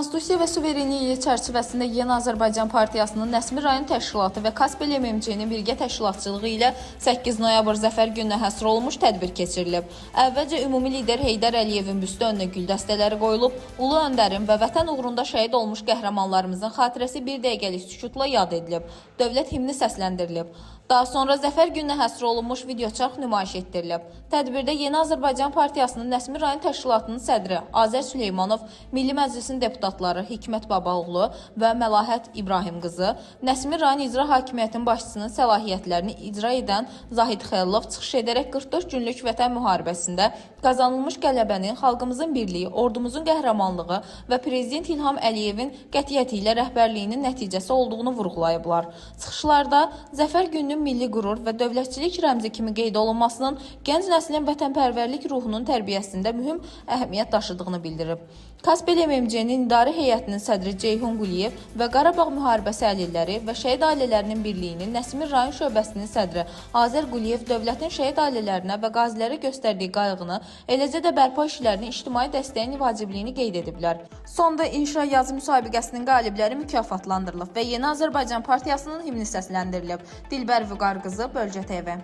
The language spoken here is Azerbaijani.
Konstitusiya və Suverenlik ili çərçivəsində Yeni Azərbaycan Partiyasının Nəsmi rayon təşkilatı və Kaspel MMC-nin birgə təşkilatçılığı ilə 8 noyabr Zəfər gününə həsr olunmuş tədbir keçirilib. Əvvəlcə ümumi lider Heydər Əliyevin büstü önünə gül dəstələri qoyulub, Ulu Öndərin və vətən uğrunda şəhid olmuş qəhrəmanlarımızın xatirəsi bir dəqiqəlik sükutla yad edilib. Dövlət himni səsləndirilib. Daha sonra Zəfər gününə həsr olunmuş videoçarx nümayiş etdirilib. Tədbirdə Yeni Azərbaycan Partiyasının Nəsmi rayon təşkilatının sədri Azər Süleymanov, Milli Məclisin deputatları Hikmət Babaoğlu və Məlahət İbrahim qızı, Nəsmi rayon İcra Hakimiyyətinin başçısının səlahiyyətlərini icra edən Zahid Xəlilov çıxış edərək 44 günlük vətən müharibəsində qazanılmış qələbənin xalqımızın birliyi, ordumuzun qəhrəmanlığı və Prezident İlham Əliyevin qətiyyəti ilə rəhbərliyinin nəticəsi olduğunu vurğulayıblar. Çıxışlarda Zəfər gününün milli qürur və dövlətçilik rəmzi kimi qeyd olunmasının gənc nəslin vətənpərvərlik ruhunun tərbiyəsində mühüm əhəmiyyət daşıdığını bildirib. Kaspel MMC-nin idarə heyətinin sədri Ceyhun Quliyev və Qarabağ müharibəsi əlilləri və şəhid ailələrinin birliyinin Nəsmi rayon şöbəsinin sədri Azər Quliyev dövlətin şəhid ailələrinə və qazilərə göstərdiyi qayğını, eləcə də bərpa işlərinin ictimai dəstəyin vacibliyini qeyd ediblər. Sonda inşa yazı müsabiqəsinin qalibləri mükafatlandırılıb və Yeni Azərbaycan Partiyasının himni səsləndirilib. Dilbər Vüqar qızı, Bölgə TV.